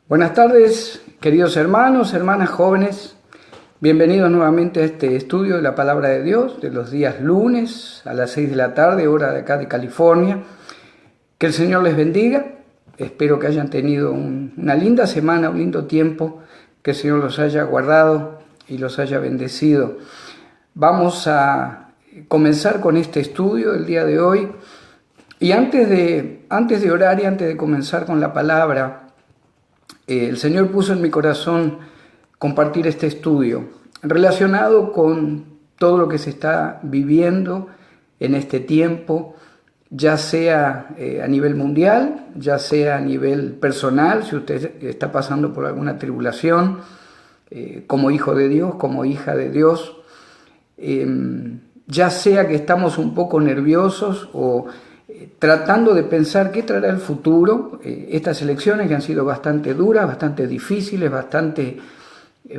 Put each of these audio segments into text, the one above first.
Buenas tardes, queridos hermanos, hermanas jóvenes. Bienvenidos nuevamente a este estudio de la Palabra de Dios de los días lunes a las 6 de la tarde, hora de acá de California. Que el Señor les bendiga. Espero que hayan tenido una linda semana, un lindo tiempo, que el Señor los haya guardado y los haya bendecido. Vamos a comenzar con este estudio del día de hoy. Y antes de orar y antes de comenzar con la palabra, el Señor puso en mi corazón compartir este estudio relacionado con todo lo que se está viviendo en este tiempo, ya sea a nivel mundial, ya sea a nivel personal, si usted está pasando por alguna tribulación, como hijo de Dios, como hija de Dios, ya sea que estamos un poco nerviosos o tratando de pensar qué traerá el futuro, estas elecciones que han sido bastante duras, bastante difíciles, bastante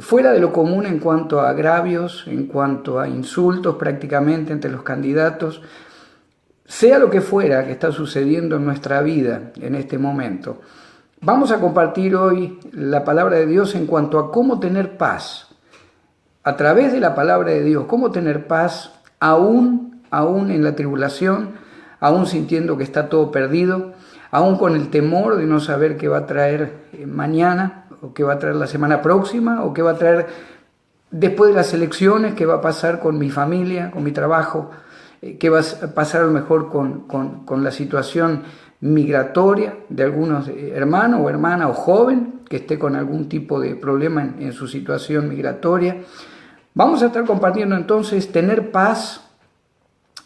fuera de lo común en cuanto a agravios, en cuanto a insultos prácticamente entre los candidatos, sea lo que fuera que está sucediendo en nuestra vida en este momento. Vamos a compartir hoy la palabra de Dios en cuanto a cómo tener paz, a través de la palabra de Dios, cómo tener paz aún en la tribulación, aún sintiendo que está todo perdido, aún con el temor de no saber qué va a traer mañana, o qué va a traer la semana próxima, o qué va a traer después de las elecciones, qué va a pasar con mi familia, con mi trabajo, qué va a pasar a lo mejor con la situación migratoria de algunos hermanos o hermanas o joven que esté con algún tipo de problema en su situación migratoria. Vamos a estar compartiendo entonces tener paz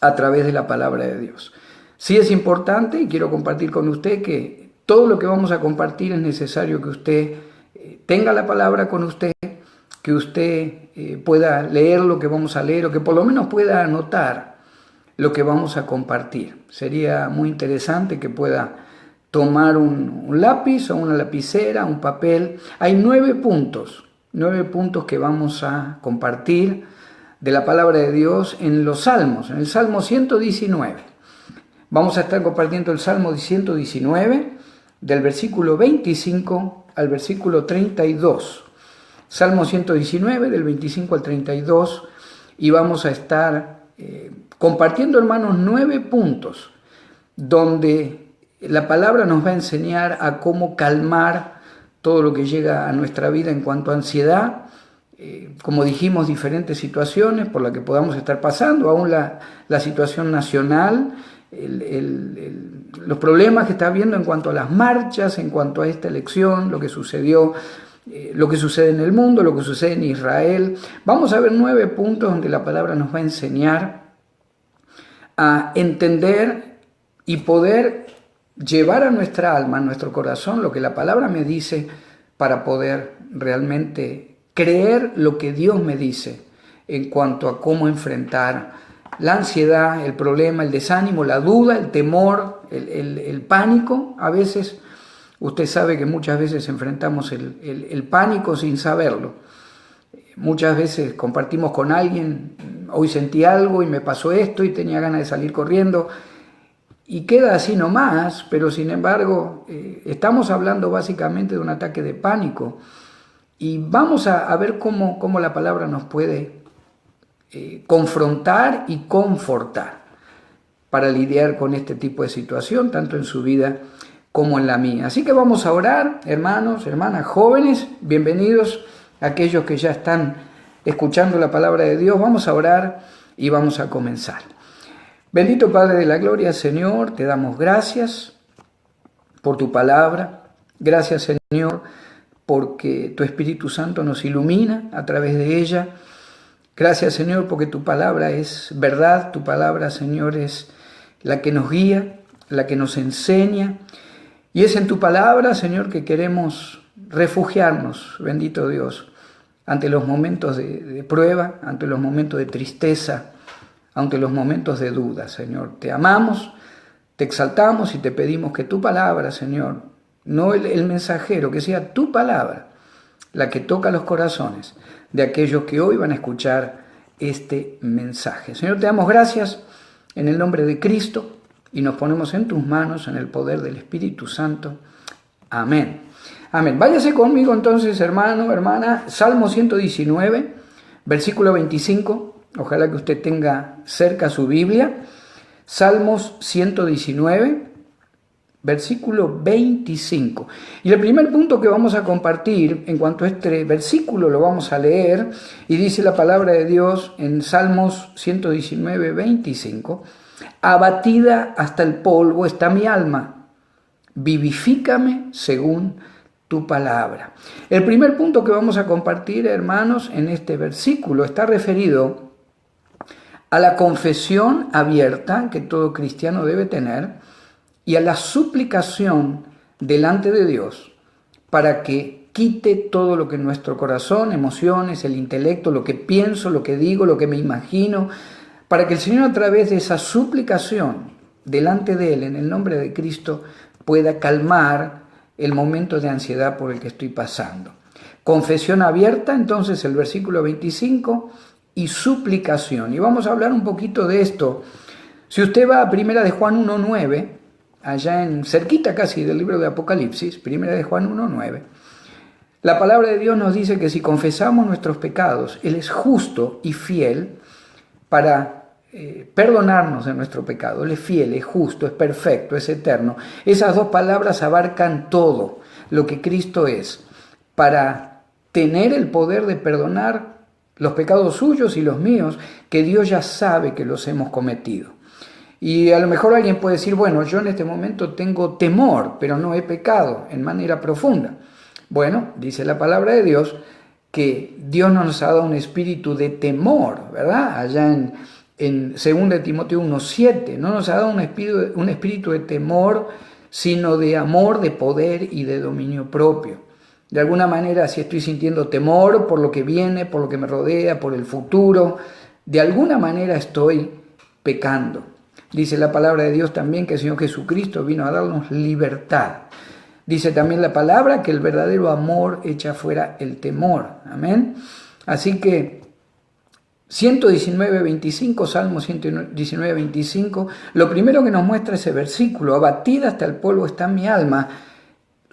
a través de la palabra de Dios. Sí es importante, y quiero compartir con usted, que todo lo que vamos a compartir es necesario que usted tenga la palabra con usted, que usted pueda leer lo que vamos a leer, o que por lo menos pueda anotar lo que vamos a compartir. Sería muy interesante que pueda tomar un lápiz o una lapicera, un papel. Hay 9 puntos que vamos a compartir de la palabra de Dios en los Salmos, en el Salmo 119. Vamos a estar compartiendo el Salmo 119, del versículo 25 al versículo 32. Salmo 119, del 25 al 32, y vamos a estar compartiendo, hermanos, 9 puntos, donde la palabra nos va a enseñar a cómo calmar todo lo que llega a nuestra vida en cuanto a ansiedad, como dijimos, diferentes situaciones por las que podamos estar pasando, aún la situación nacional, los problemas que está habiendo en cuanto a las marchas, en cuanto a esta elección, lo que sucedió, lo que sucede en el mundo, lo que sucede en Israel. Vamos a ver 9 puntos donde la palabra nos va a enseñar a entender y poder llevar a nuestra alma, a nuestro corazón, lo que la palabra me dice, para poder realmente creer lo que Dios me dice en cuanto a cómo enfrentar la ansiedad, el problema, el desánimo, la duda, el temor, el pánico. A veces, usted sabe que muchas veces enfrentamos el pánico sin saberlo. Muchas veces compartimos con alguien, hoy sentí algo y me pasó esto y tenía ganas de salir corriendo, y queda así nomás, pero sin embargo estamos hablando básicamente de un ataque de pánico. Y vamos a ver cómo la palabra nos puede confrontar y confortar para lidiar con este tipo de situación, tanto en su vida como en la mía. Así que vamos a orar, hermanos, hermanas, jóvenes, bienvenidos a aquellos que ya están escuchando la palabra de Dios. Vamos a orar y vamos a comenzar. Bendito Padre de la gloria, Señor, te damos gracias por tu palabra. Gracias, Señor, porque tu Espíritu Santo nos ilumina a través de ella. Gracias, Señor, porque tu palabra es verdad, tu palabra, Señor, es la que nos guía, la que nos enseña. Y es en tu palabra, Señor, que queremos refugiarnos, bendito Dios, ante los momentos de prueba, ante los momentos de tristeza, ante los momentos de duda, Señor. Te amamos, te exaltamos y te pedimos que tu palabra, Señor, no el mensajero, que sea tu palabra la que toca los corazones de aquellos que hoy van a escuchar este mensaje. Señor, te damos gracias en el nombre de Cristo y nos ponemos en tus manos, en el poder del Espíritu Santo. Amén. Amén. Váyase conmigo entonces, hermano, hermana, Salmo 119, versículo 25. Ojalá que usted tenga cerca su Biblia. Salmos 119, versículo 25. Y el primer punto que vamos a compartir en cuanto a este versículo lo vamos a leer, y dice la palabra de Dios en Salmos 119, 25: abatida hasta el polvo está mi alma, vivifícame según tu palabra. El primer punto que vamos a compartir, hermanos, en este versículo está referido a la confesión abierta que todo cristiano debe tener y a la suplicación delante de Dios para que quite todo lo que en nuestro corazón, emociones, el intelecto, lo que pienso, lo que digo, lo que me imagino, para que el Señor, a través de esa suplicación delante de Él, en el nombre de Cristo, pueda calmar el momento de ansiedad por el que estoy pasando. Confesión abierta, entonces, el versículo 25, y suplicación. Y vamos a hablar un poquito de esto. Si usted va a 1 de Juan 1:9, allá en cerquita casi del libro de Apocalipsis, 1 de Juan 1:9, la palabra de Dios nos dice que si confesamos nuestros pecados, Él es justo y fiel para perdonarnos de nuestro pecado. Él es fiel, es justo, es perfecto, es eterno. Esas dos palabras abarcan todo lo que Cristo es, para tener el poder de perdonar los pecados suyos y los míos, que Dios ya sabe que los hemos cometido. Y a lo mejor alguien puede decir, bueno, yo en este momento tengo temor, pero no he pecado en manera profunda. Bueno, dice la palabra de Dios que Dios no nos ha dado un espíritu de temor, ¿verdad? Allá en 2 Timoteo 1:7, no nos ha dado un espíritu de temor, sino de amor, de poder y de dominio propio. De alguna manera, si estoy sintiendo temor por lo que viene, por lo que me rodea, por el futuro, de alguna manera estoy pecando. Dice la palabra de Dios también que el Señor Jesucristo vino a darnos libertad. Dice también la palabra que el verdadero amor echa fuera el temor. Amén. Así que 119:25, Salmo 119:25, lo primero que nos muestra ese versículo: abatida hasta el polvo está mi alma.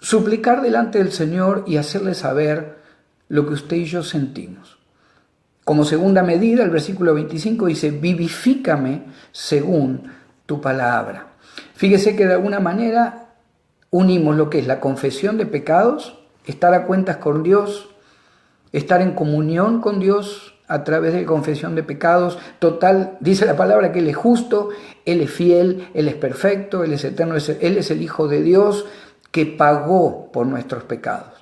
Suplicar delante del Señor y hacerle saber lo que usted y yo sentimos. Como segunda medida, el versículo 25 dice: vivifícame según tu palabra. Fíjese que de alguna manera unimos lo que es la confesión de pecados, estar a cuentas con Dios, estar en comunión con Dios a través de la confesión de pecados. Total, dice la palabra que Él es justo, Él es fiel, Él es perfecto, Él es eterno, Él es el Hijo de Dios que pagó por nuestros pecados.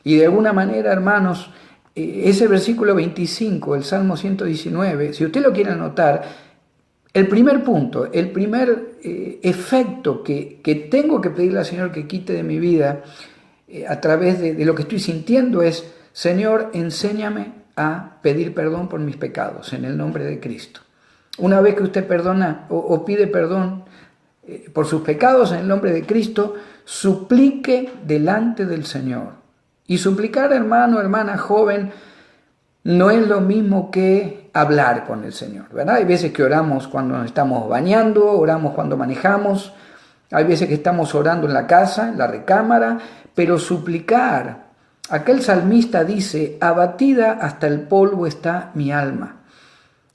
Y de alguna manera, hermanos, ese versículo 25, el Salmo 119, si usted lo quiere anotar, el primer punto, el primer efecto que tengo que pedirle al Señor que quite de mi vida a través de lo que estoy sintiendo es: Señor, enséñame a pedir perdón por mis pecados en el nombre de Cristo. Una vez que usted perdona o pide perdón por sus pecados en el nombre de Cristo, suplique delante del Señor. Y suplicar, hermano, hermana, joven, no es lo mismo que hablar con el Señor, ¿verdad? Hay veces que oramos cuando nos estamos bañando, oramos cuando manejamos, hay veces que estamos orando en la casa, en la recámara, pero suplicar, aquel salmista dice: abatida hasta el polvo está mi alma.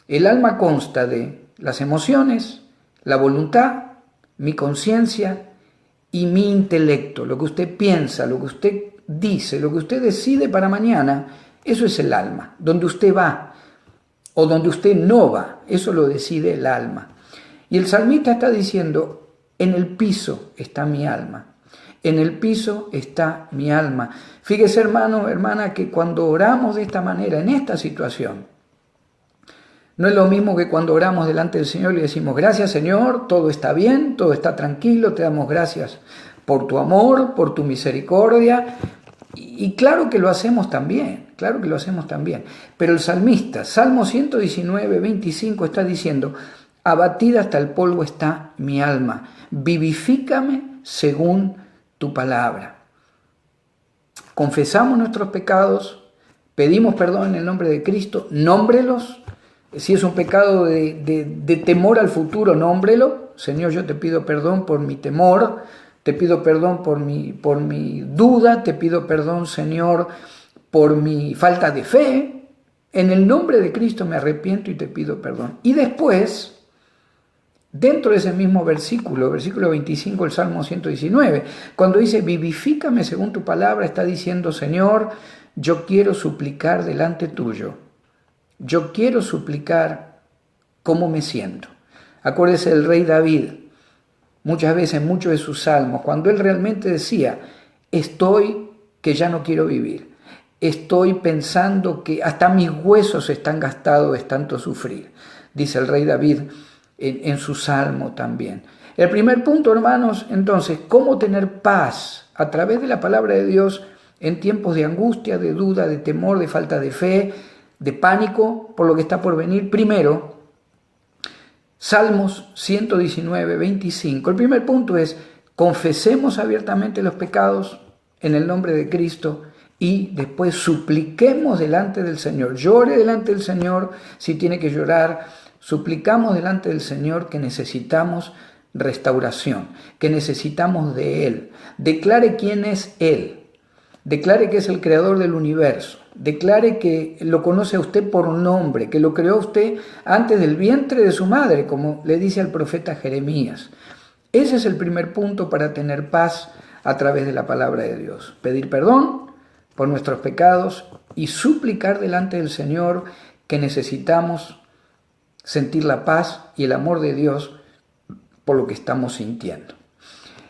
El alma consta de las emociones, la voluntad, mi conciencia y mi intelecto, lo que usted piensa, lo que usted dice, lo que usted decide para mañana. Eso es el alma, donde usted va o donde usted no va, eso lo decide el alma. Y el salmista está diciendo: en el piso está mi alma, en el piso está mi alma. Fíjese, hermano, hermana, que cuando oramos de esta manera, en esta situación, no es lo mismo que cuando oramos delante del Señor y le decimos: gracias, Señor, todo está bien, todo está tranquilo, te damos gracias por tu amor, por tu misericordia. Y claro que lo hacemos también, claro que lo hacemos también. Pero el salmista, Salmo 119:25, está diciendo: abatida hasta el polvo está mi alma, vivifícame según tu palabra. Confesamos nuestros pecados, pedimos perdón en el nombre de Cristo, nómbrelos. Si es un pecado de temor al futuro, nómbrelo. Señor, yo te pido perdón por mi temor te pido perdón por mi duda, te pido perdón, Señor, por mi falta de fe. En el nombre de Cristo me arrepiento y te pido perdón. Y después, dentro de ese mismo versículo 25 del Salmo 119, cuando dice, vivifícame según tu palabra, está diciendo, Señor, yo quiero suplicar delante tuyo. Yo quiero suplicar cómo me siento. Acuérdese del rey David, muchas veces en muchos de sus salmos, cuando él realmente decía, estoy que ya no quiero vivir. Estoy pensando que hasta mis huesos están gastados de tanto sufrir, dice el rey David en su salmo también. El primer punto, hermanos, entonces, cómo tener paz a través de la palabra de Dios en tiempos de angustia, de duda, de temor, de falta de fe, de pánico por lo que está por venir. Primero, Salmos 119, 25. El primer punto es, confesemos abiertamente los pecados en el nombre de Cristo y después supliquemos delante del Señor. Llore delante del Señor si tiene que llorar. Suplicamos delante del Señor que necesitamos restauración, que necesitamos de Él. Declare quién es Él. Declare que es el creador del universo. Declare que lo conoce a usted por nombre, que lo creó usted antes del vientre de su madre, como le dice al profeta Jeremías. Ese es el primer punto para tener paz a través de la palabra de Dios. Pedir perdón por nuestros pecados y suplicar delante del Señor que necesitamos sentir la paz y el amor de Dios por lo que estamos sintiendo.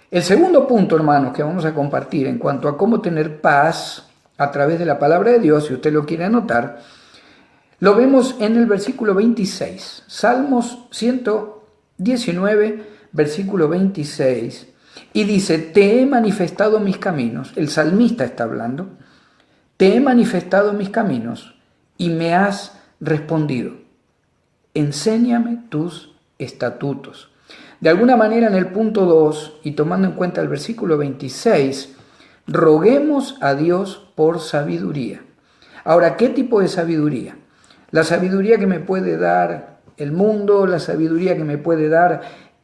El segundo punto, hermanos, que vamos a compartir en cuanto a cómo tener paz a través de la palabra de Dios, si usted lo quiere anotar, lo vemos en el versículo 26. Salmos 119, versículo 26. Y dice, te he manifestado mis caminos. El salmista está hablando. Te he manifestado mis caminos y me has respondido. Enséñame tus estatutos. De alguna manera en el punto 2, y tomando en cuenta el versículo 26, roguemos a Dios por sabiduría. Ahora, ¿qué tipo de sabiduría? La sabiduría que me puede dar el mundo, la sabiduría que me puede dar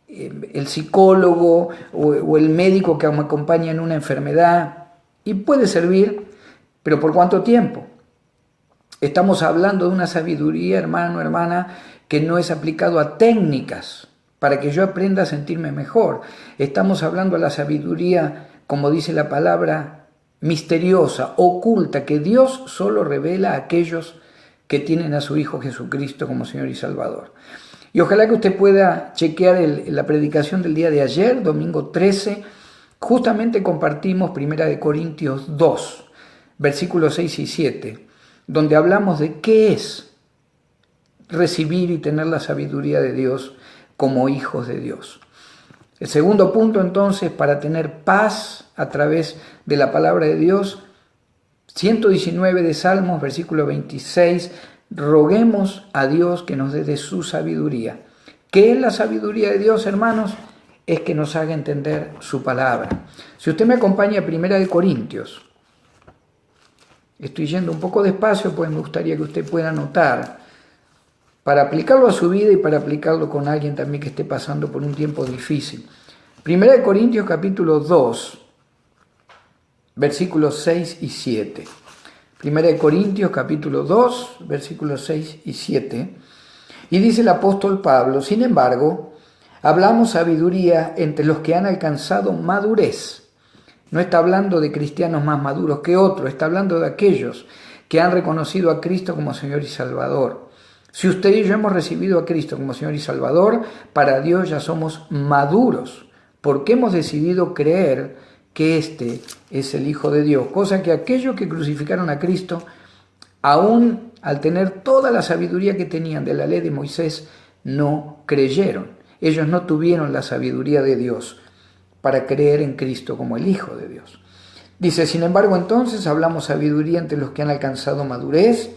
el psicólogo o el médico que me acompaña en una enfermedad, y puede servir, pero ¿por cuánto tiempo? Estamos hablando de una sabiduría, hermano, hermana, que no es aplicado a técnicas para que yo aprenda a sentirme mejor. Estamos hablando de la sabiduría, como dice la palabra, misteriosa, oculta, que Dios solo revela a aquellos que tienen a su Hijo Jesucristo como Señor y Salvador. Y ojalá que usted pueda chequear la predicación del día de ayer, domingo 13, justamente compartimos 1 Corintios 2, versículos 6 y 7, donde hablamos de qué es recibir y tener la sabiduría de Dios como hijos de Dios. El segundo punto, entonces, para tener paz a través de la palabra de Dios, 119 de Salmos, versículo 26, roguemos a Dios que nos dé de su sabiduría. ¿Qué es la sabiduría de Dios, hermanos? Es que nos haga entender su palabra. Si usted me acompaña a 1 Corintios, estoy yendo un poco despacio, pues me gustaría que usted pueda anotar, para aplicarlo a su vida y para aplicarlo con alguien también que esté pasando por un tiempo difícil. 1 Corintios capítulo 2, versículos 6 y 7. 1 Corintios capítulo 2, versículos 6 y 7. Y dice el apóstol Pablo, sin embargo, hablamos sabiduría entre los que han alcanzado madurez. No está hablando de cristianos más maduros que otros, está hablando de aquellos que han reconocido a Cristo como Señor y Salvador. Si usted y yo hemos recibido a Cristo como Señor y Salvador, para Dios ya somos maduros, porque hemos decidido creer que este es el Hijo de Dios, cosa que aquellos que crucificaron a Cristo, aún al tener toda la sabiduría que tenían de la ley de Moisés, no creyeron. Ellos no tuvieron la sabiduría de Dios para creer en Cristo como el Hijo de Dios. Dice, sin embargo, entonces hablamos sabiduría entre los que han alcanzado madurez,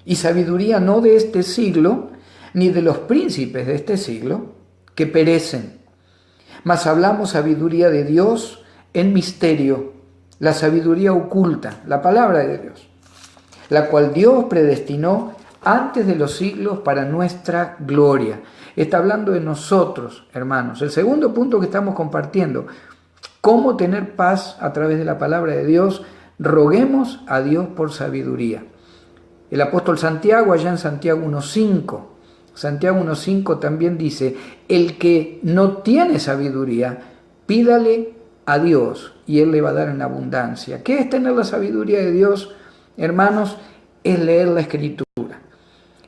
y sabiduría no de este siglo, ni de los príncipes de este siglo, que perecen. Mas hablamos sabiduría de Dios en misterio, la sabiduría oculta, la palabra de Dios, la cual Dios predestinó antes de los siglos para nuestra gloria. Está hablando de nosotros, hermanos. El segundo punto que estamos compartiendo, ¿Cómo tener paz a través de la palabra de Dios? Roguemos a Dios por sabiduría. El apóstol Santiago, allá en Santiago 1.5 también dice, el que no tiene sabiduría, pídale a Dios y Él le va a dar en abundancia. ¿Qué es tener la sabiduría de Dios, hermanos? Es leer la Escritura.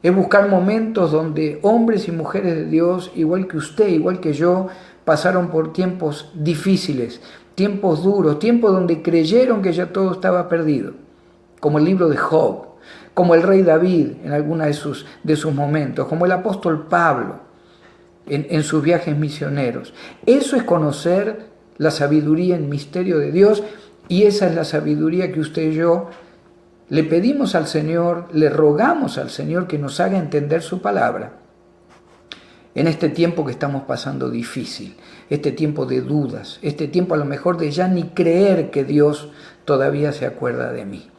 Es buscar momentos donde hombres y mujeres de Dios, igual que usted, igual que yo, pasaron por tiempos difíciles, tiempos duros, tiempos donde creyeron que ya todo estaba perdido, como el libro de Job, como el rey David en algunos de sus momentos, como el apóstol Pablo en sus viajes misioneros. Eso es conocer la sabiduría en misterio de Dios, y esa es la sabiduría que usted y yo le pedimos al Señor, le rogamos al Señor que nos haga entender su palabra en este tiempo que estamos pasando difícil, este tiempo de dudas, este tiempo a lo mejor de ya ni creer que Dios todavía se acuerda de mí.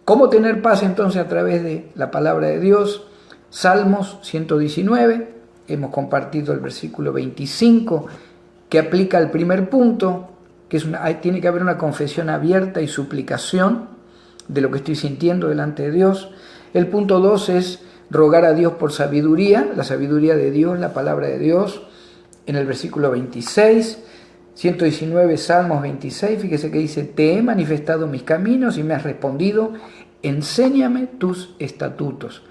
¿Cómo tener paz entonces a través de la palabra de Dios? Salmos 119, hemos compartido el versículo 25, que aplica al primer punto, que tiene que haber una confesión abierta y suplicación de lo que estoy sintiendo delante de Dios. El punto 2 es rogar a Dios por sabiduría, la sabiduría de Dios, la palabra de Dios, en el versículo 26, 119, Salmos 26, fíjese que dice, te he manifestado mis caminos y me has respondido, enséñame tus estatutos.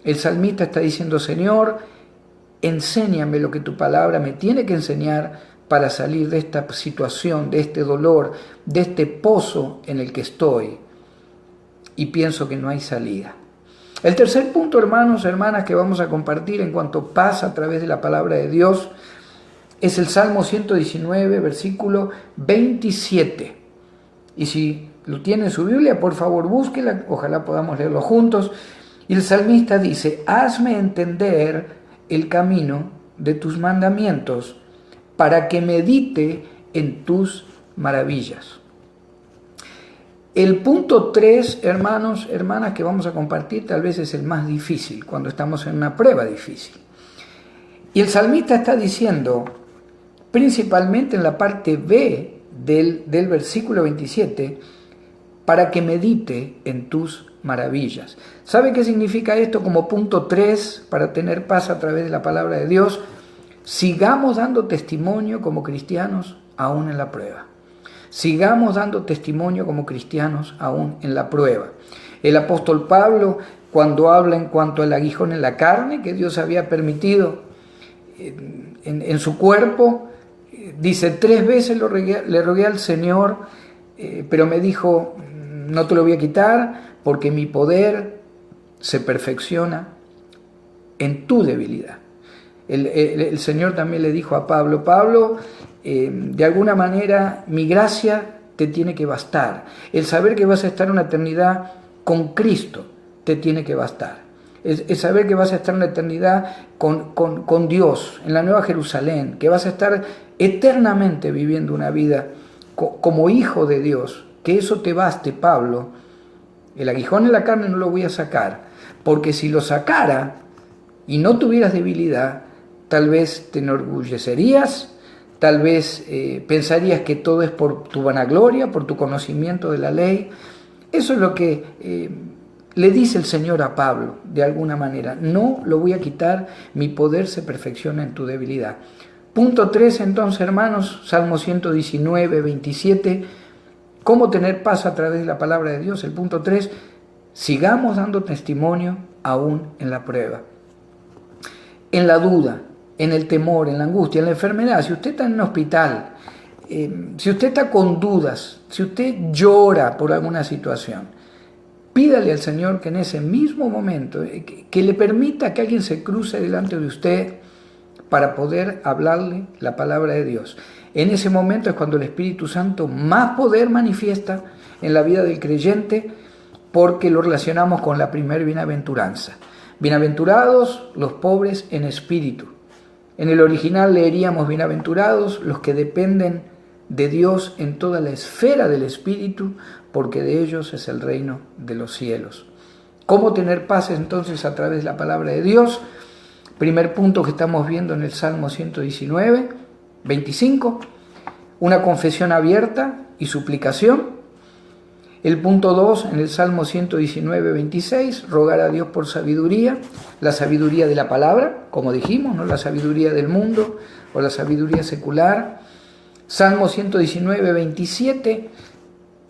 El salmista está diciendo, Señor, enséñame lo que tu palabra me tiene que enseñar para salir de esta situación, de este dolor, de este pozo en el que estoy y pienso que no hay salida. El tercer punto, hermanos, hermanas, que vamos a compartir en cuanto a paz a través de la palabra de Dios, es el Salmo 119, versículo 27. Y si lo tiene en su Biblia, por favor, búsquela, ojalá podamos leerlo juntos. Y el salmista dice, hazme entender el camino de tus mandamientos, para que medite en tus maravillas. El punto 3, hermanos, hermanas, que vamos a compartir, tal vez es el más difícil, cuando estamos en una prueba difícil. Y el salmista está diciendo, principalmente en la parte B del versículo 27, para que medite en tus maravillas. ¿Sabe qué significa esto como punto 3 para tener paz a través de la palabra de Dios? Sigamos dando testimonio como cristianos aún en la prueba. Sigamos dando testimonio como cristianos aún en la prueba. El apóstol Pablo, cuando habla en cuanto al aguijón en la carne que Dios había permitido en su cuerpo, dice, 3 veces le rogué al Señor, pero me dijo, no te lo voy a quitar porque mi poder se perfecciona en tu debilidad. El Señor también le dijo a Pablo, de alguna manera mi gracia te tiene que bastar. El saber que vas a estar una eternidad con Cristo te tiene que bastar. El saber que vas a estar una eternidad con Dios, en la Nueva Jerusalén, que vas a estar eternamente viviendo una vida como hijo de Dios, que eso te baste, Pablo. El aguijón en la carne no lo voy a sacar, porque si lo sacara y no tuvieras debilidad, tal vez te enorgullecerías, tal vez pensarías que todo es por tu vanagloria, por tu conocimiento de la ley. Eso es lo que le dice el Señor a Pablo, de alguna manera. No lo voy a quitar, mi poder se perfecciona en tu debilidad. Punto 3, entonces, hermanos, Salmo 119, 27, ¿cómo tener paz a través de la palabra de Dios? El punto 3, sigamos dando testimonio aún en la prueba, en la duda, en el temor, en la angustia, en la enfermedad. Si usted está en un hospital, si usted está con dudas, si usted llora por alguna situación, pídale al Señor que en ese mismo momento, que le permita que alguien se cruce delante de usted para poder hablarle la palabra de Dios. En ese momento es cuando el Espíritu Santo más poder manifiesta en la vida del creyente, porque lo relacionamos con la primer bienaventuranza. Bienaventurados los pobres en espíritu. En el original leeríamos bienaventurados los que dependen de Dios en toda la esfera del espíritu, porque de ellos es el reino de los cielos. ¿Cómo tener paz entonces a través de la palabra de Dios? Primer punto que estamos viendo en el Salmo 119, 25. una confesión abierta y suplicación. El punto 2 en el Salmo 119, 26, rogar a Dios por sabiduría, la sabiduría de la palabra, como dijimos, no la sabiduría del mundo o la sabiduría secular. Salmo 119, 27,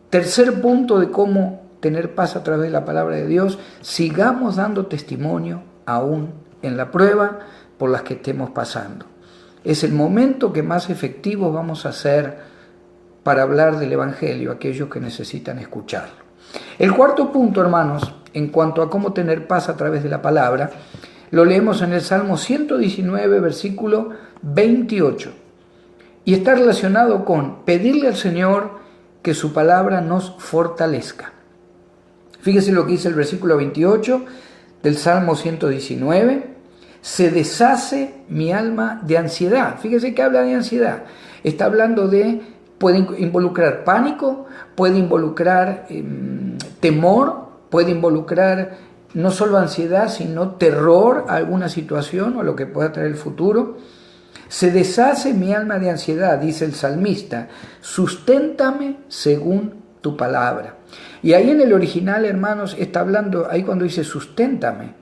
tercer punto de cómo tener paz a través de la palabra de Dios, sigamos dando testimonio aún en la prueba por las que estemos pasando. Es el momento que más efectivos vamos a ser para hablar del Evangelio a aquellos que necesitan escucharlo. El cuarto punto, hermanos, en cuanto a cómo tener paz a través de la palabra, lo leemos en el Salmo 119, versículo 28, y está relacionado con pedirle al Señor que su palabra nos fortalezca. Fíjese lo que dice el versículo 28 del Salmo 119, se deshace mi alma de ansiedad. Fíjese que habla de ansiedad, está hablando de... Puede involucrar pánico, puede involucrar temor, puede involucrar no solo ansiedad, sino terror a alguna situación o a lo que pueda traer el futuro. Se deshace mi alma de ansiedad, dice el salmista, susténtame según tu palabra. Y ahí en el original, hermanos, está hablando, ahí cuando dice susténtame,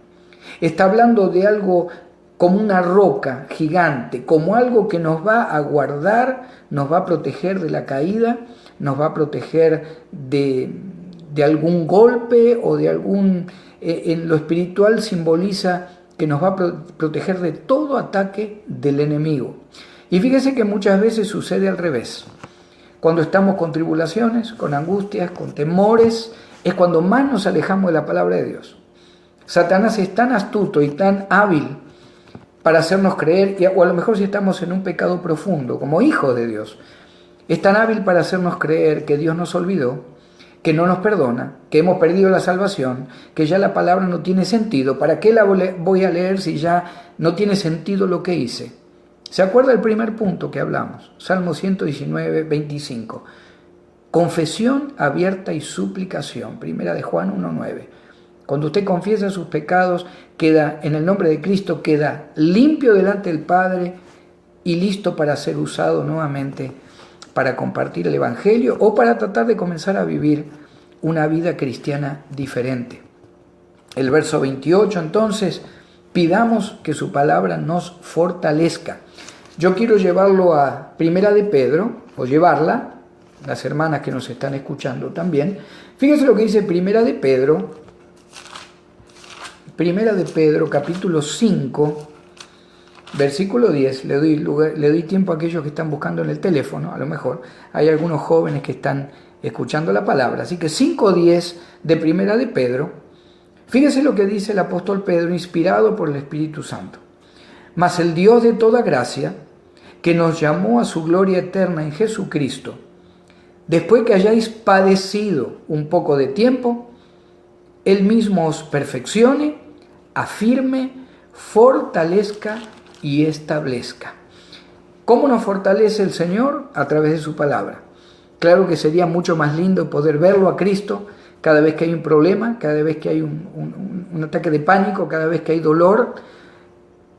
está hablando de algo como una roca gigante, como algo que nos va a guardar, nos va a proteger de la caída, nos va a proteger de algún golpe o de algún... en lo espiritual simboliza que nos va a proteger de todo ataque del enemigo. Y fíjese que muchas veces sucede al revés. Cuando estamos con tribulaciones, con angustias, con temores, es cuando más nos alejamos de la palabra de Dios. Satanás es tan astuto y tan hábil para hacernos creer, o a lo mejor si estamos en un pecado profundo, como hijos de Dios, es tan hábil para hacernos creer que Dios nos olvidó, que no nos perdona, que hemos perdido la salvación, que ya la palabra no tiene sentido. ¿Para qué la voy a leer si ya no tiene sentido lo que hice? ¿Se acuerda el primer punto que hablamos? Salmo 119, 25. Confesión abierta y suplicación. Primera de Juan 1:9. Cuando usted confiesa sus pecados, queda en el nombre de Cristo, queda limpio delante del Padre y listo para ser usado nuevamente para compartir el Evangelio o para tratar de comenzar a vivir una vida cristiana diferente. El verso 28, entonces, pidamos que su palabra nos fortalezca. Yo quiero llevarlo a Primera de Pedro, o llevarla, las hermanas que nos están escuchando también. Fíjense lo que dice Primera de Pedro, capítulo 5, versículo 10. Le doy tiempo a aquellos que están buscando en el teléfono, a lo mejor hay algunos jóvenes que están escuchando la palabra. Así que 5:10 de Primera de Pedro. Fíjese lo que dice el apóstol Pedro, inspirado por el Espíritu Santo. Mas el Dios de toda gracia, que nos llamó a su gloria eterna en Jesucristo, después que hayáis padecido un poco de tiempo, Él mismo os perfeccione, afirme, fortalezca y establezca. ¿Cómo nos fortalece el Señor? A través de su palabra. Claro que sería mucho más lindo poder verlo a Cristo cada vez que hay un problema, cada vez que hay un ataque de pánico, cada vez que hay dolor.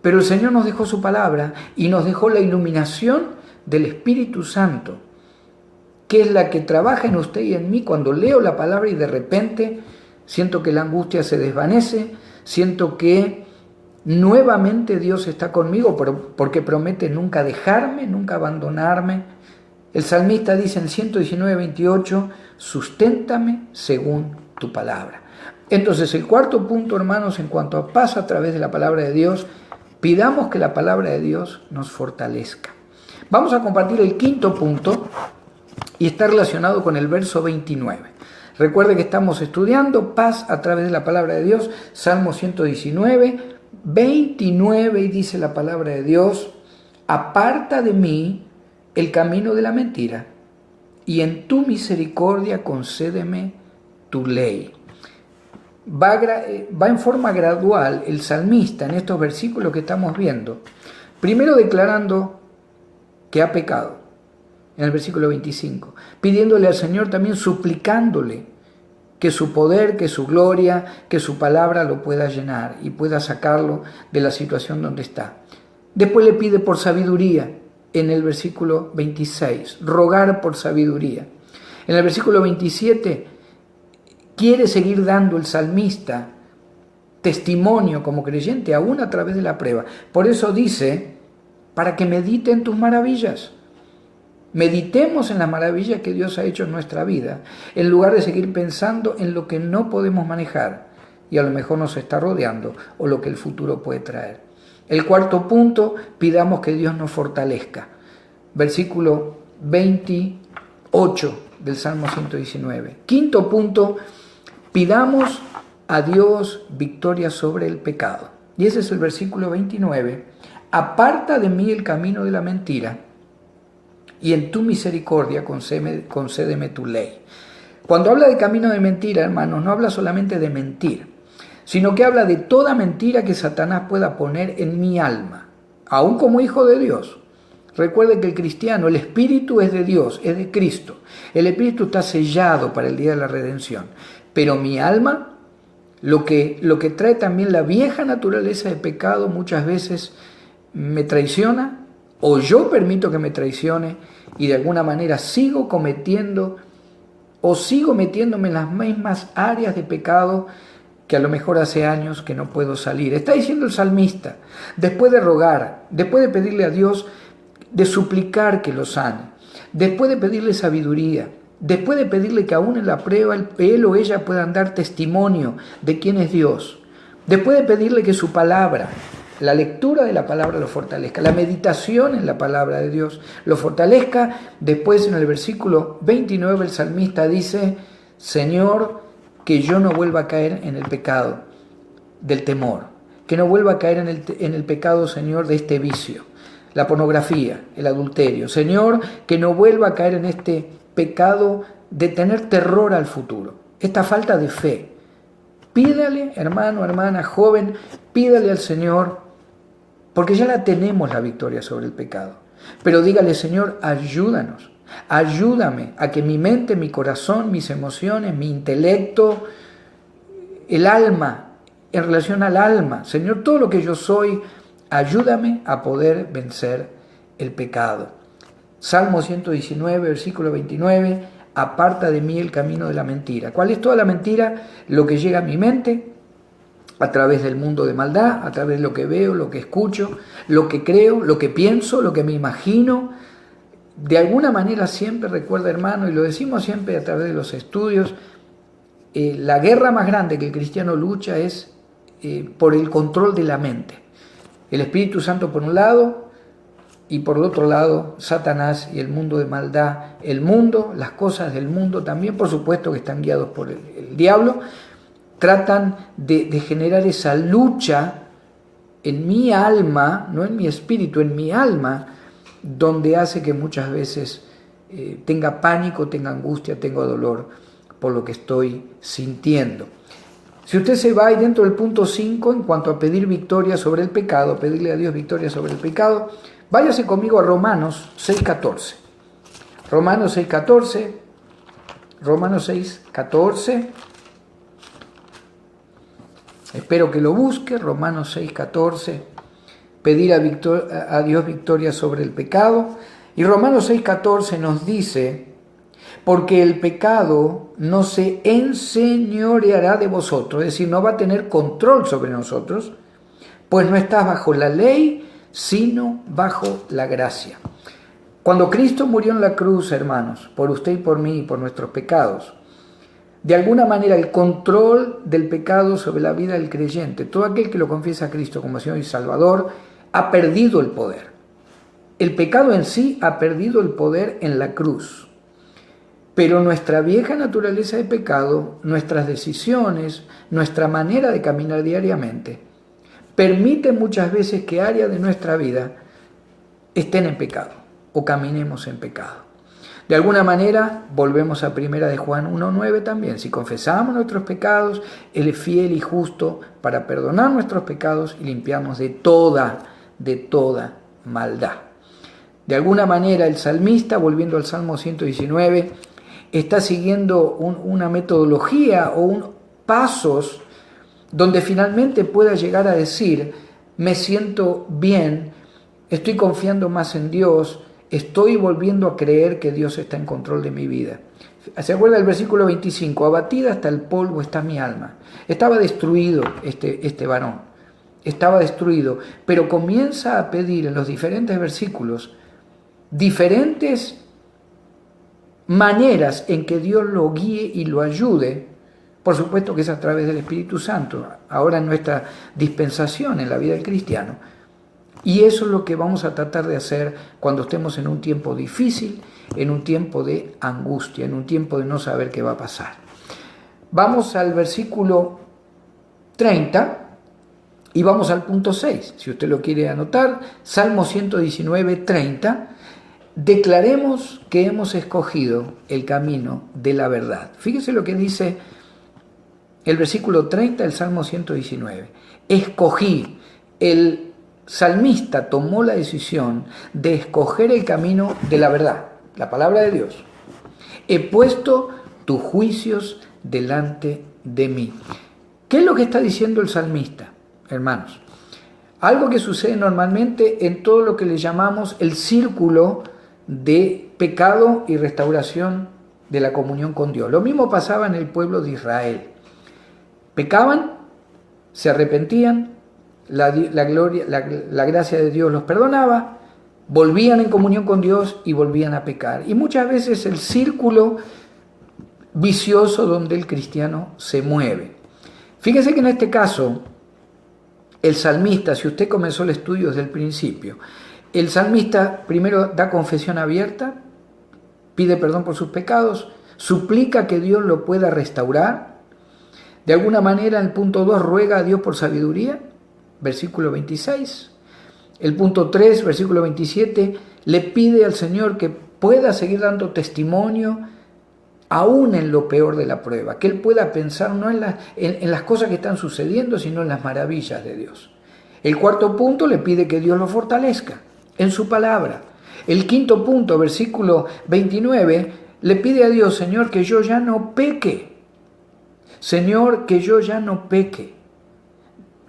Pero el Señor nos dejó su palabra y nos dejó la iluminación del Espíritu Santo, que es la que trabaja en usted y en mí cuando leo la palabra y de repente siento que la angustia se desvanece, siento que nuevamente Dios está conmigo porque promete nunca dejarme, nunca abandonarme. El salmista dice en 119:28, susténtame según tu palabra. Entonces el cuarto punto, hermanos, en cuanto a paz a través de la palabra de Dios, pidamos que la palabra de Dios nos fortalezca. Vamos a compartir el quinto punto y está relacionado con el verso 29. Recuerde que estamos estudiando paz a través de la palabra de Dios, Salmo 119, 29, y dice la palabra de Dios: aparta de mí el camino de la mentira, y en tu misericordia concédeme tu ley. Va en forma gradual el salmista en estos versículos que estamos viendo, primero declarando que ha pecado, en el versículo 25, pidiéndole al Señor, también suplicándole que su poder, que su gloria, que su palabra lo pueda llenar y pueda sacarlo de la situación donde está. Después le pide por sabiduría, en el versículo 26, rogar por sabiduría. En el versículo 27 quiere seguir dando el salmista testimonio como creyente aún a través de la prueba. Por eso dice, para que medite en tus maravillas. Meditemos en las maravillas que Dios ha hecho en nuestra vida, en lugar de seguir pensando en lo que no podemos manejar y a lo mejor nos está rodeando o lo que el futuro puede traer. El cuarto punto, pidamos que Dios nos fortalezca. Versículo 28 del Salmo 119. Quinto punto, pidamos a Dios victoria sobre el pecado. Y ese es el versículo 29. Aparta de mí el camino de la mentira, y en tu misericordia concédeme tu ley. Cuando habla de camino de mentira, hermanos, no habla solamente de mentir, sino que habla de toda mentira que Satanás pueda poner en mi alma, aún como hijo de Dios. Recuerde que el cristiano, el espíritu es de Dios, es de Cristo. El espíritu está sellado para el día de la redención. Pero mi alma, lo que trae también la vieja naturaleza de pecado, muchas veces me traiciona, o yo permito que me traicione y de alguna manera sigo cometiendo o sigo metiéndome en las mismas áreas de pecado que a lo mejor hace años que no puedo salir. Está diciendo el salmista, después de rogar, después de pedirle a Dios, de suplicar que lo sane, después de pedirle sabiduría, después de pedirle que aún en la prueba él o ella puedan dar testimonio de quién es Dios, después de pedirle que su palabra, la lectura de la palabra lo fortalezca, la meditación en la palabra de Dios lo fortalezca. Después en el versículo 29 el salmista dice, Señor, que yo no vuelva a caer en el pecado del temor, que no vuelva a caer en el pecado, Señor, de este vicio, la pornografía, el adulterio. Señor, que no vuelva a caer en este pecado de tener terror al futuro, esta falta de fe. Pídale, hermano, hermana, joven, pídale al Señor, porque ya la tenemos la victoria sobre el pecado. Pero dígale, Señor, ayúdanos, ayúdame a que mi mente, mi corazón, mis emociones, mi intelecto, el alma, en relación al alma, Señor, todo lo que yo soy, ayúdame a poder vencer el pecado. Salmo 119, versículo 29, aparta de mí el camino de la mentira. ¿Cuál es toda la mentira? Lo que llega a mi mente a través del mundo de maldad, a través de lo que veo, lo que escucho, lo que creo, lo que pienso, lo que me imagino. De alguna manera siempre recuerda, hermano, y lo decimos siempre a través de los estudios, la guerra más grande que el cristiano lucha es por el control de la mente. El Espíritu Santo por un lado y por el otro lado Satanás y el mundo de maldad. El mundo, las cosas del mundo también, por supuesto que están guiados por el diablo, tratan de generar esa lucha en mi alma, no en mi espíritu, en mi alma, donde hace que muchas veces tenga pánico, tenga angustia, tenga dolor por lo que estoy sintiendo. Si usted se va ahí dentro del punto 5, en cuanto a pedir victoria sobre el pecado, pedirle a Dios victoria sobre el pecado, váyase conmigo a Romanos 6:14. Romanos 6:14. Romanos 6:14. Espero que lo busque. Romanos 6:14. Pedir a Dios victoria sobre el pecado. Y Romanos 6:14 nos dice, porque el pecado no se enseñoreará de vosotros, es decir, no va a tener control sobre nosotros, pues no estás bajo la ley, sino bajo la gracia. Cuando Cristo murió en la cruz, hermanos, por usted y por mí y por nuestros pecados, de alguna manera el control del pecado sobre la vida del creyente, todo aquel que lo confiesa a Cristo como Señor y Salvador, ha perdido el poder. El pecado en sí ha perdido el poder en la cruz. Pero nuestra vieja naturaleza de pecado, nuestras decisiones, nuestra manera de caminar diariamente, permite muchas veces que áreas de nuestra vida estén en pecado o caminemos en pecado. De alguna manera, volvemos a 1 de Juan 1:9 también. Si confesamos nuestros pecados, Él es fiel y justo para perdonar nuestros pecados y limpiarnos de toda maldad. De alguna manera, el salmista, volviendo al Salmo 119, está siguiendo una metodología o pasos donde finalmente pueda llegar a decir, me siento bien, estoy confiando más en Dios, estoy volviendo a creer que Dios está en control de mi vida. ¿Se acuerda del versículo 25? Abatida hasta el polvo está mi alma. Estaba destruido este varón, estaba destruido, pero comienza a pedir en los diferentes versículos diferentes maneras en que Dios lo guíe y lo ayude. Por supuesto que es a través del Espíritu Santo, ahora en nuestra dispensación en la vida del cristiano. Y eso es lo que vamos a tratar de hacer cuando estemos en un tiempo difícil, en un tiempo de angustia, en un tiempo de no saber qué va a pasar. Vamos al versículo 30 y vamos al punto 6, si usted lo quiere anotar, Salmo 119, 30. Declaremos que hemos escogido el camino de la verdad. Fíjese lo que dice el versículo 30 del Salmo 119. Escogí. El salmista tomó la decisión de escoger el camino de la verdad, la palabra de Dios. He puesto tus juicios delante de mí. ¿Qué es lo que está diciendo el salmista, hermanos? Algo que sucede normalmente en todo lo que le llamamos el círculo de pecado y restauración de la comunión con Dios. Lo mismo pasaba en el pueblo de Israel. Pecaban, se arrepentían, la gracia de Dios los perdonaba, volvían en comunión con Dios y volvían a pecar. Y muchas veces el círculo vicioso donde el cristiano se mueve. Fíjese que en este caso, el salmista, si usted comenzó el estudio desde el principio, el salmista primero da confesión abierta, pide perdón por sus pecados, suplica que Dios lo pueda restaurar. De alguna manera, en el punto 2, ruega a Dios por sabiduría, versículo 26. El punto 3, versículo 27, le pide al Señor que pueda seguir dando testimonio aún en lo peor de la prueba, que él pueda pensar no en las cosas que están sucediendo, sino en las maravillas de Dios. El cuarto punto le pide que Dios lo fortalezca en su palabra. El quinto punto, versículo 29, le pide a Dios, Señor, que yo ya no peque. Señor, que yo ya no peque.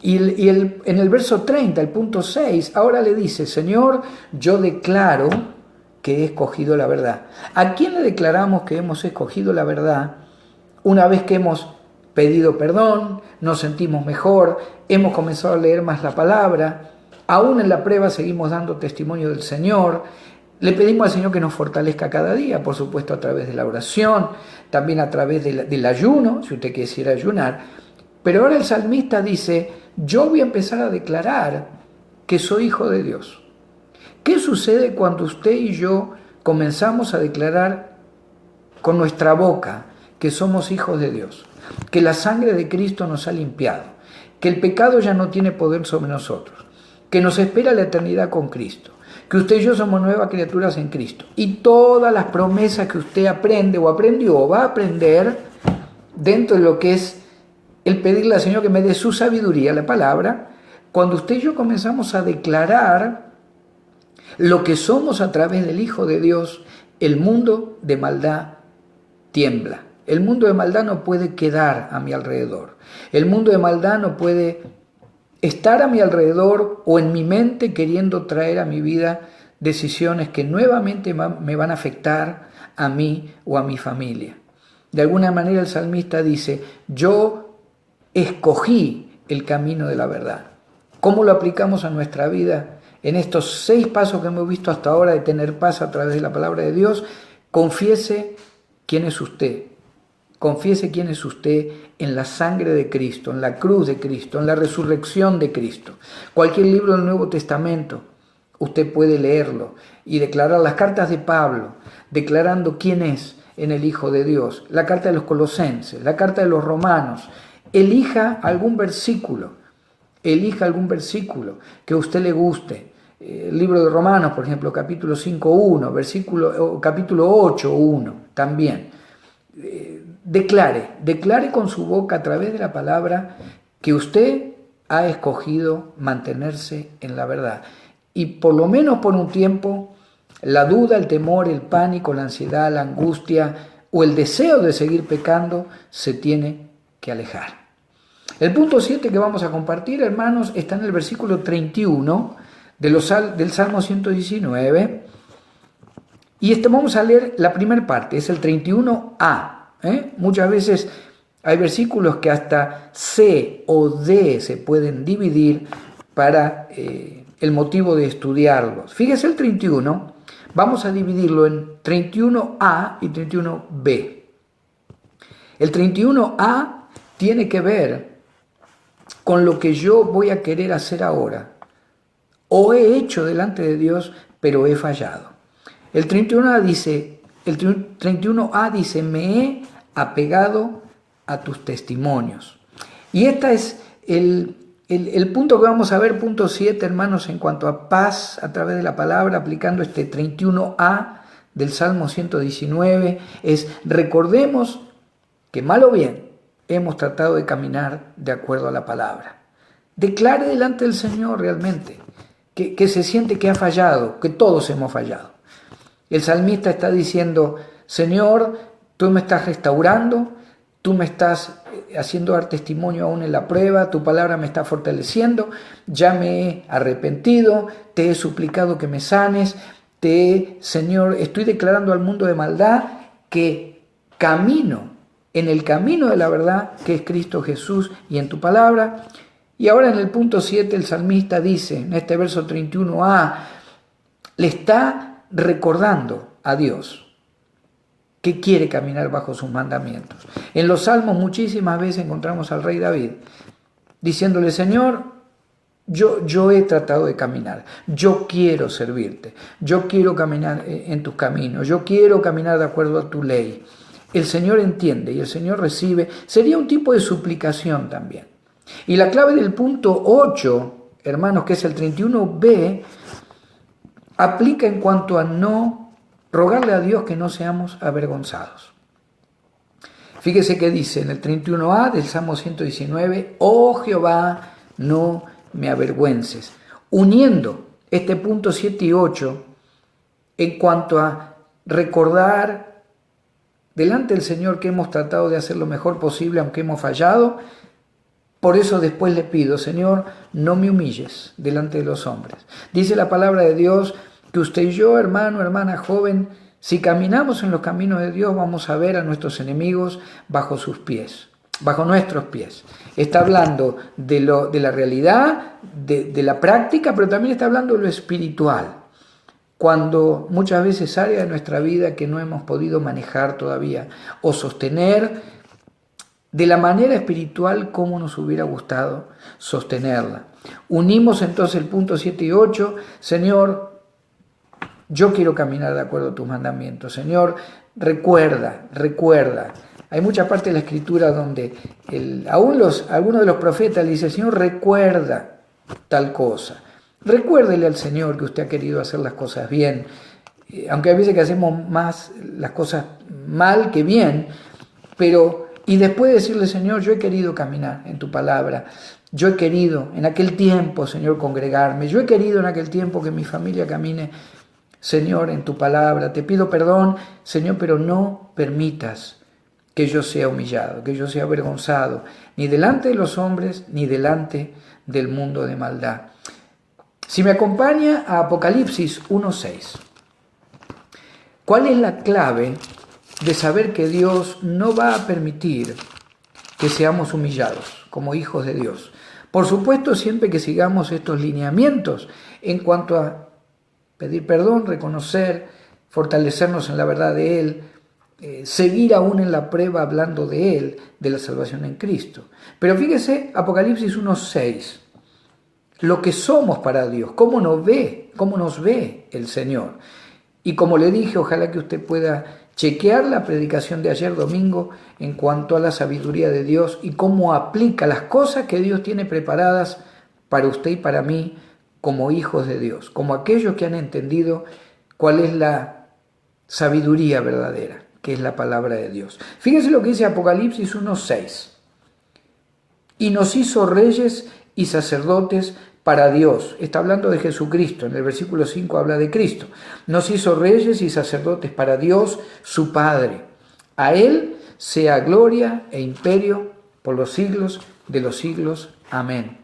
En el verso 30, el punto 6, ahora le dice, Señor, yo declaro que he escogido la verdad. ¿A quién le declaramos que hemos escogido la verdad? Una vez que hemos pedido perdón, nos sentimos mejor, hemos comenzado a leer más la palabra, aún en la prueba seguimos dando testimonio del Señor, le pedimos al Señor que nos fortalezca cada día, por supuesto a través de la oración, también a través del ayuno, si usted quisiera ayunar. Pero ahora el salmista dice, yo voy a empezar a declarar que soy hijo de Dios. ¿Qué sucede cuando usted y yo comenzamos a declarar con nuestra boca que somos hijos de Dios? Que la sangre de Cristo nos ha limpiado, que el pecado ya no tiene poder sobre nosotros, que nos espera la eternidad con Cristo, que usted y yo somos nuevas criaturas en Cristo. Y todas las promesas que usted aprende o aprendió o va a aprender dentro de lo que es el pedirle al Señor que me dé su sabiduría, la palabra, cuando usted y yo comenzamos a declarar lo que somos a través del Hijo de Dios, el mundo de maldad tiembla. El mundo de maldad no puede quedar a mi alrededor. El mundo de maldad no puede estar a mi alrededor o en mi mente queriendo traer a mi vida decisiones que nuevamente me van a afectar a mí o a mi familia. De alguna manera el salmista dice, yo escogí el camino de la verdad. ¿Cómo lo aplicamos a nuestra vida? En estos 6 pasos que hemos visto hasta ahora de tener paz a través de la palabra de Dios, confiese quién es usted. Confiese quién es usted en la sangre de Cristo, en la cruz de Cristo, en la resurrección de Cristo. Cualquier libro del Nuevo Testamento, usted puede leerlo y declarar las cartas de Pablo, declarando quién es en el Hijo de Dios. La carta de los Colosenses, la carta de los Romanos. Elija algún versículo que a usted le guste. El libro de Romanos, por ejemplo, capítulo 5.1, capítulo 8.1 también. Declare con su boca a través de la palabra que usted ha escogido mantenerse en la verdad. Y por lo menos por un tiempo, la duda, el temor, el pánico, la ansiedad, la angustia o el deseo de seguir pecando se tiene que alejar. El punto 7 que vamos a compartir, hermanos, está en el versículo 31 del Salmo 119. Y vamos a leer la primera parte, es el 31a. Muchas veces hay versículos que hasta C o D se pueden dividir para el motivo de estudiarlos. Fíjese el 31, vamos a dividirlo en 31a y 31b. El 31a tiene que ver con lo que yo voy a querer hacer ahora, o he hecho delante de Dios, pero he fallado. El 31a dice, me he apegado a tus testimonios. Y este es el punto que vamos a ver, punto 7, hermanos, en cuanto a paz a través de la palabra, aplicando este 31a del Salmo 119, es recordemos que mal o bien hemos tratado de caminar de acuerdo a la palabra. Declare delante del Señor realmente que se siente que ha fallado, que todos hemos fallado. El salmista está diciendo, Señor, tú me estás restaurando, tú me estás haciendo dar testimonio aún en la prueba, tu palabra me está fortaleciendo, ya me he arrepentido, te he suplicado que me sanes, Señor, estoy declarando al mundo de maldad que camino en el camino de la verdad, que es Cristo Jesús, y en tu palabra. Y ahora en el punto 7 el salmista dice, en este verso 31a, le está recordando a Dios que quiere caminar bajo sus mandamientos. En los salmos muchísimas veces encontramos al rey David diciéndole, Señor, yo he tratado de caminar, yo quiero servirte, yo quiero caminar en tus caminos, yo quiero caminar de acuerdo a tu ley. El Señor entiende y el Señor recibe. Sería un tipo de suplicación también. Y la clave del punto 8, hermanos, que es el 31b, aplica en cuanto a no rogarle a Dios que no seamos avergonzados. Fíjese que dice en el 31a del Salmo 119, oh Jehová, no me avergüences. Uniendo este punto 7 y 8 en cuanto a recordar delante del Señor que hemos tratado de hacer lo mejor posible aunque hemos fallado. Por eso después le pido, Señor, no me humilles delante de los hombres. Dice la palabra de Dios que usted y yo, hermano, hermana, joven, si caminamos en los caminos de Dios, vamos a ver a nuestros enemigos bajo sus pies, bajo nuestros pies. Está hablando de la realidad, de la práctica, pero también está hablando de lo espiritual. Cuando muchas veces áreas de nuestra vida que no hemos podido manejar todavía o sostener de la manera espiritual como nos hubiera gustado sostenerla. Unimos entonces el punto 7 y 8, Señor, yo quiero caminar de acuerdo a tus mandamientos. Señor, recuerda. Hay mucha parte de la Escritura donde algunos de los profetas le dicen, Señor, recuerda tal cosa. Recuérdele al Señor que usted ha querido hacer las cosas bien, aunque hay veces que hacemos más las cosas mal que bien, y después decirle, Señor, yo he querido caminar en tu palabra, yo he querido en aquel tiempo, Señor, congregarme, yo he querido en aquel tiempo que mi familia camine, Señor, en tu palabra, te pido perdón, Señor, pero no permitas que yo sea humillado, que yo sea avergonzado, ni delante de los hombres, ni delante del mundo de maldad. Si me acompaña a Apocalipsis 1:6, ¿cuál es la clave de saber que Dios no va a permitir que seamos humillados como hijos de Dios? Por supuesto, siempre que sigamos estos lineamientos en cuanto a pedir perdón, reconocer, fortalecernos en la verdad de Él, seguir aún en la prueba hablando de Él, de la salvación en Cristo. Pero fíjese, Apocalipsis 1:6, lo que somos para Dios, cómo nos ve el Señor. Y como le dije, ojalá que usted pueda chequear la predicación de ayer domingo en cuanto a la sabiduría de Dios y cómo aplica las cosas que Dios tiene preparadas para usted y para mí como hijos de Dios, como aquellos que han entendido cuál es la sabiduría verdadera, que es la palabra de Dios. Fíjense lo que dice Apocalipsis 1:6. Y nos hizo reyes y sacerdotes para Dios. Está hablando de Jesucristo. En el versículo 5 habla de Cristo. Nos hizo reyes y sacerdotes para Dios, su Padre. A Él sea gloria e imperio por los siglos de los siglos. Amén.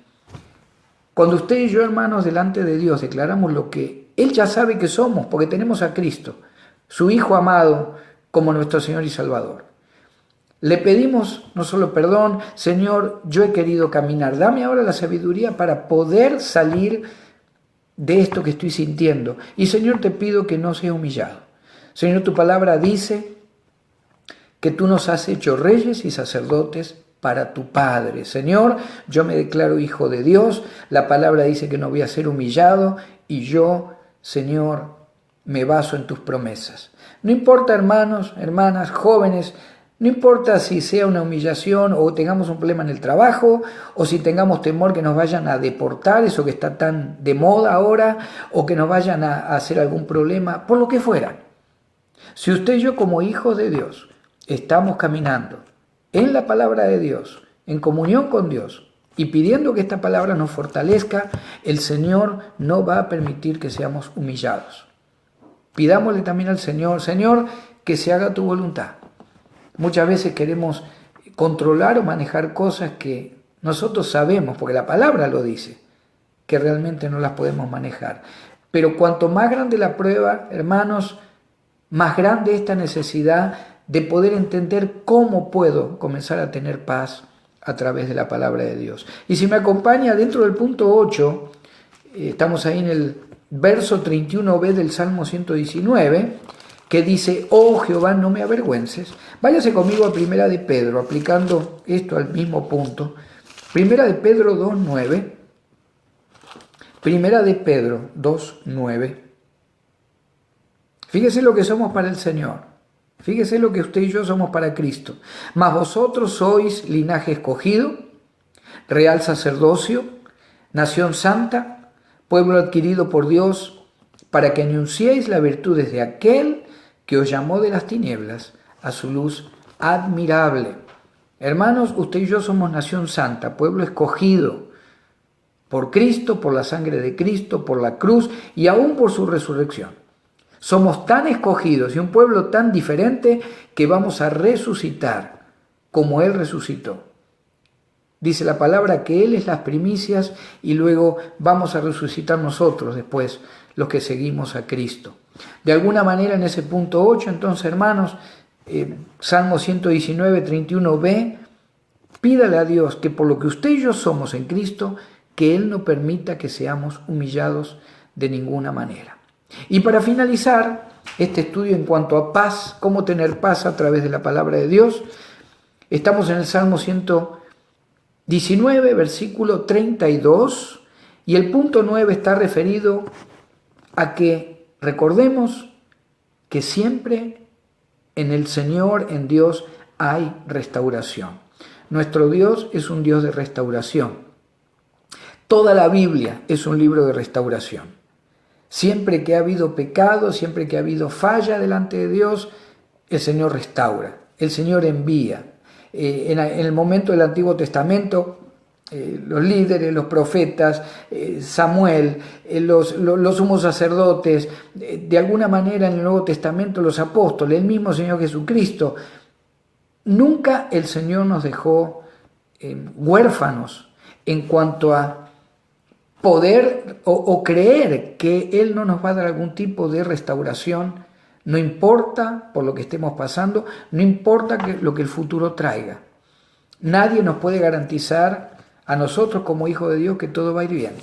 Cuando usted y yo, hermanos, delante de Dios declaramos lo que Él ya sabe que somos, porque tenemos a Cristo, su Hijo amado, como nuestro Señor y Salvador. Le pedimos no solo perdón, Señor, yo he querido caminar, dame ahora la sabiduría para poder salir de esto que estoy sintiendo. Y Señor, te pido que no sea humillado. Señor, tu palabra dice que tú nos has hecho reyes y sacerdotes para tu Padre. Señor, yo me declaro hijo de Dios, la palabra dice que no voy a ser humillado y yo, Señor, me baso en tus promesas. No importa, hermanos, hermanas, jóvenes, no importa si sea una humillación o tengamos un problema en el trabajo o si tengamos temor que nos vayan a deportar, eso que está tan de moda ahora, o que nos vayan a hacer algún problema, por lo que fuera. Si usted y yo como hijos de Dios estamos caminando en la palabra de Dios, en comunión con Dios y pidiendo que esta palabra nos fortalezca, el Señor no va a permitir que seamos humillados. Pidámosle también al Señor, Señor, que se haga tu voluntad. Muchas veces queremos controlar o manejar cosas que nosotros sabemos, porque la palabra lo dice, que realmente no las podemos manejar. Pero cuanto más grande la prueba, hermanos, más grande esta necesidad de poder entender cómo puedo comenzar a tener paz a través de la palabra de Dios. Y si me acompaña dentro del punto 8, estamos ahí en el verso 31b del Salmo 119, que dice, oh Jehová, no me avergüences. Váyase conmigo a Primera de Pedro, aplicando esto al mismo punto. Primera de Pedro 2.9. Primera de Pedro 2.9. Fíjese lo que somos para el Señor. Fíjese lo que usted y yo somos para Cristo. Mas vosotros sois linaje escogido, real sacerdocio, nación santa, pueblo adquirido por Dios, para que anunciéis las virtudes de aquel que os llamó de las tinieblas a su luz admirable. Hermanos, usted y yo somos nación santa, pueblo escogido por Cristo, por la sangre de Cristo, por la cruz y aún por su resurrección. Somos tan escogidos y un pueblo tan diferente que vamos a resucitar como Él resucitó. Dice la palabra que Él es las primicias y luego vamos a resucitar nosotros después, los que seguimos a Cristo. De alguna manera en ese punto 8, entonces hermanos, Salmo 119, 31b, pídale a Dios que por lo que usted y yo somos en Cristo, que Él no permita que seamos humillados de ninguna manera. Y para finalizar este estudio en cuanto a paz, cómo tener paz a través de la palabra de Dios, estamos en el Salmo 119, versículo 32, y el punto 9 está referido a que recordemos que siempre en el Señor, en Dios, hay restauración. Nuestro Dios es un Dios de restauración. Toda la Biblia es un libro de restauración. Siempre que ha habido pecado, siempre que ha habido falla delante de Dios, el Señor restaura, el Señor envía. En el momento del Antiguo Testamento, los líderes, los profetas, Samuel, los sumos sacerdotes, de alguna manera en el Nuevo Testamento los apóstoles, el mismo Señor Jesucristo. Nunca el Señor nos dejó huérfanos en cuanto a poder o creer que Él no nos va a dar algún tipo de restauración, no importa por lo que estemos pasando, no importa lo que el futuro traiga. Nadie nos puede garantizar a nosotros como hijos de Dios que todo va a ir bien,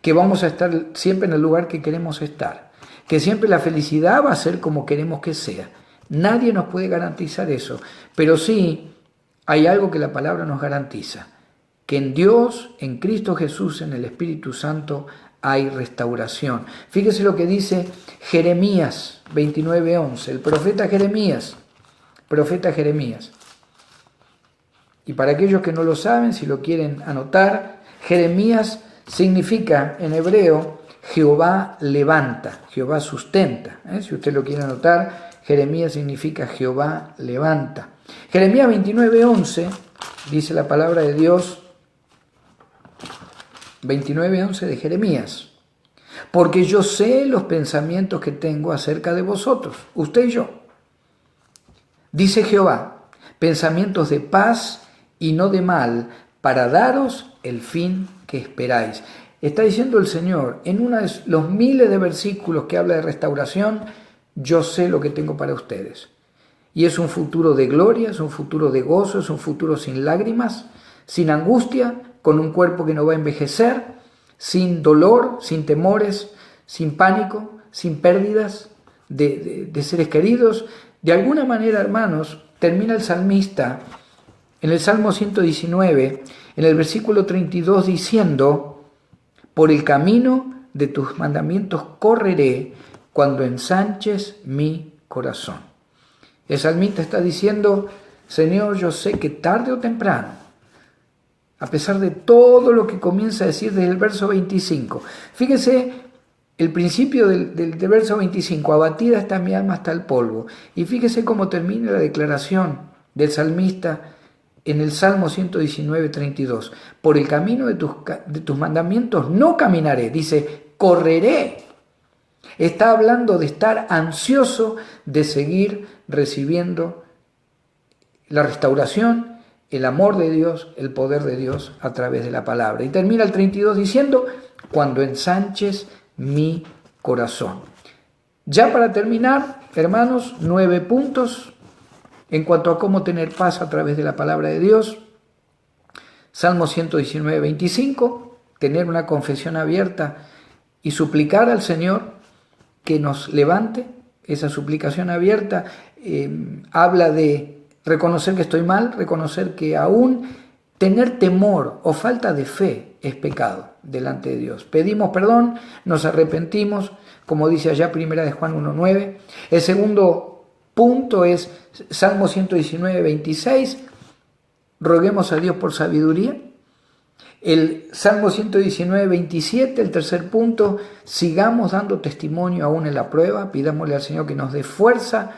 que vamos a estar siempre en el lugar que queremos estar, que siempre la felicidad va a ser como queremos que sea. Nadie nos puede garantizar eso, pero sí hay algo que la palabra nos garantiza, que en Dios, en Cristo Jesús, en el Espíritu Santo, hay restauración. Fíjese lo que dice Jeremías 29:11, el profeta Jeremías. Y para aquellos que no lo saben, si lo quieren anotar, Jeremías significa en hebreo Jehová levanta, Jehová sustenta. Si usted lo quiere anotar, Jeremías significa Jehová levanta. Jeremías 29:11 dice la palabra de Dios, 29:11 de Jeremías. Porque yo sé los pensamientos que tengo acerca de vosotros, usted y yo. Dice Jehová, pensamientos de paz y no de mal, para daros el fin que esperáis. Está diciendo el Señor, en uno de los miles de versículos que habla de restauración, yo sé lo que tengo para ustedes. Y es un futuro de gloria, es un futuro de gozo, es un futuro sin lágrimas, sin angustia, con un cuerpo que no va a envejecer, sin dolor, sin temores, sin pánico, sin pérdidas de seres queridos. De alguna manera, hermanos, termina el salmista en el Salmo 119, en el versículo 32, diciendo: por el camino de tus mandamientos correré cuando ensanches mi corazón. El salmista está diciendo: Señor, yo sé que tarde o temprano, a pesar de todo lo que comienza a decir desde el verso 25, fíjese el principio del verso 25, abatida está mi alma hasta el polvo, y fíjese cómo termina la declaración del salmista en el Salmo 119, 32, por el camino de tus mandamientos no caminaré, dice, correré. Está hablando de estar ansioso de seguir recibiendo la restauración, el amor de Dios, el poder de Dios a través de la palabra. Y termina el 32 diciendo: cuando ensanches mi corazón. Ya para terminar, hermanos, 9 puntos en cuanto a cómo tener paz a través de la palabra de Dios. Salmo 119, 25, tener una confesión abierta y suplicar al Señor que nos levante. Esa suplicación abierta habla de reconocer que estoy mal, reconocer que aún tener temor o falta de fe es pecado delante de Dios. Pedimos perdón, nos arrepentimos, como dice allá primera de Juan 1:9. El segundo punto es Salmo 119, 26, roguemos a Dios por sabiduría. El Salmo 119, 27, el tercer punto, sigamos dando testimonio aún en la prueba, pidámosle al Señor que nos dé fuerza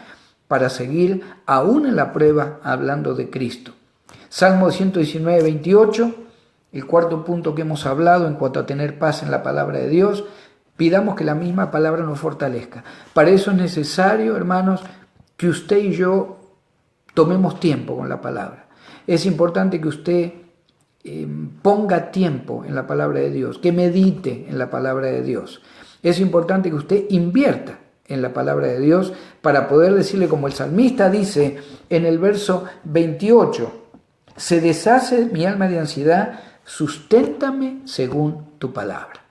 para seguir aún en la prueba hablando de Cristo. Salmo 119, 28, el cuarto punto que hemos hablado en cuanto a tener paz en la palabra de Dios, pidamos que la misma palabra nos fortalezca. Para eso es necesario, hermanos, que usted y yo tomemos tiempo con la palabra. Es importante que usted ponga tiempo en la palabra de Dios, que medite en la palabra de Dios. Es importante que usted invierta en la palabra de Dios para poder decirle, como el salmista dice en el verso 28, se deshace mi alma de ansiedad, susténtame según tu palabra.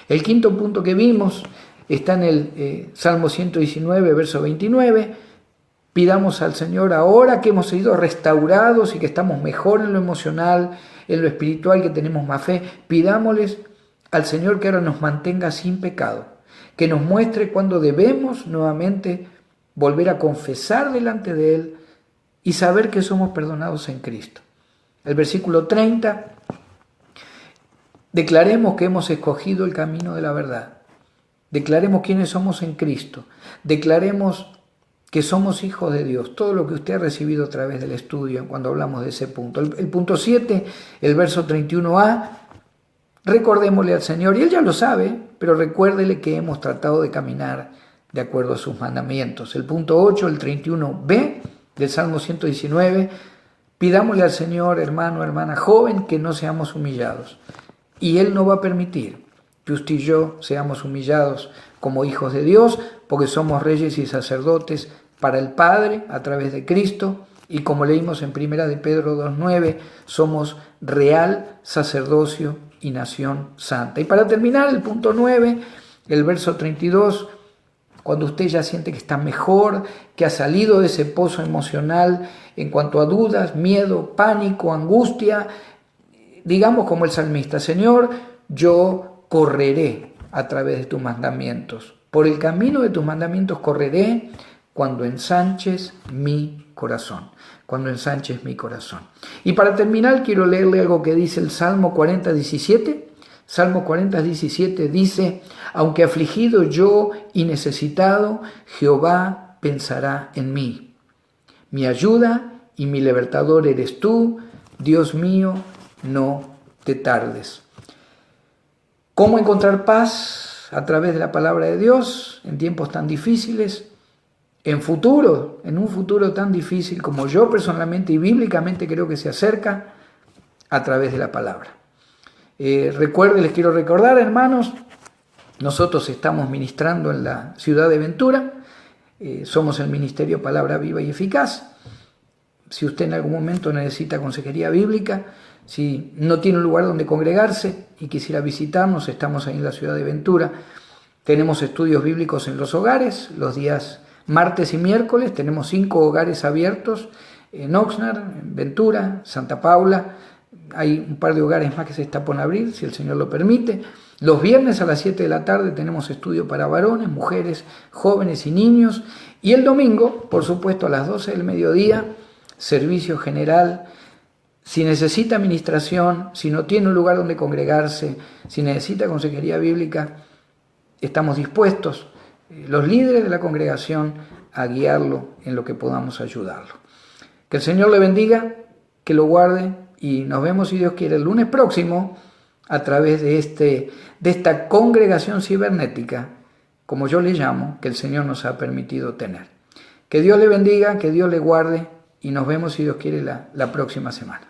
El quinto punto que vimos está en el Salmo 119, verso 29. Pidamos al Señor, ahora que hemos sido restaurados y que estamos mejor en lo emocional, en lo espiritual, que tenemos más fe, pidámosles al Señor que ahora nos mantenga sin pecado, que nos muestre cuándo debemos nuevamente volver a confesar delante de Él y saber que somos perdonados en Cristo. El versículo 30, declaremos que hemos escogido el camino de la verdad, declaremos quiénes somos en Cristo, declaremos que somos hijos de Dios, todo lo que usted ha recibido a través del estudio cuando hablamos de ese punto. El punto 7, el verso 31a, recordémosle al Señor, y Él ya lo sabe, pero recuérdele que hemos tratado de caminar de acuerdo a sus mandamientos. El punto 8, el 31b del Salmo 119, pidámosle al Señor, hermano, hermana, joven, que no seamos humillados. Y Él no va a permitir que usted y yo seamos humillados como hijos de Dios, porque somos reyes y sacerdotes para el Padre a través de Cristo, y como leímos en primera de Pedro 2:9, somos real sacerdocio y nación santa. Y para terminar, el punto 9, el verso 32, cuando usted ya siente que está mejor, que ha salido de ese pozo emocional en cuanto a dudas, miedo, pánico, angustia, digamos como el salmista: Señor, yo correré a través de tus mandamientos. Por el camino de tus mandamientos correré cuando ensanches mi corazón. Cuando ensanches mi corazón. Y para terminar, quiero leerle algo que dice el Salmo 40, 17. Salmo 40, 17 dice: aunque afligido yo y necesitado, Jehová pensará en mí. Mi ayuda y mi libertador eres tú, Dios mío, no te tardes. ¿Cómo encontrar paz? A través de la palabra de Dios en tiempos tan difíciles, en un futuro tan difícil como yo personalmente y bíblicamente creo que se acerca, a través de la palabra. Les quiero recordar, hermanos, nosotros estamos ministrando en la ciudad de Ventura, Somos el Ministerio Palabra Viva y Eficaz. Si usted en algún momento necesita consejería bíblica, si no tiene un lugar donde congregarse y quisiera visitarnos, estamos ahí en la ciudad de Ventura. Tenemos estudios bíblicos en los hogares, los días martes y miércoles. Tenemos 5 hogares abiertos en Oxnard, en Ventura, Santa Paula. Hay un par de hogares más que se está por abrir, si el Señor lo permite. Los viernes a las 7 de la tarde tenemos estudio para varones, mujeres, jóvenes y niños. Y el domingo, por supuesto, a las 12 del mediodía, servicio general. Si necesita administración, si no tiene un lugar donde congregarse, si necesita consejería bíblica, estamos dispuestos, los líderes de la congregación, a guiarlo en lo que podamos ayudarlo. Que el Señor le bendiga, que lo guarde y nos vemos, si Dios quiere, el lunes próximo a través de esta congregación cibernética, como yo le llamo, que el Señor nos ha permitido tener. Que Dios le bendiga, que Dios le guarde y nos vemos, si Dios quiere, la próxima semana.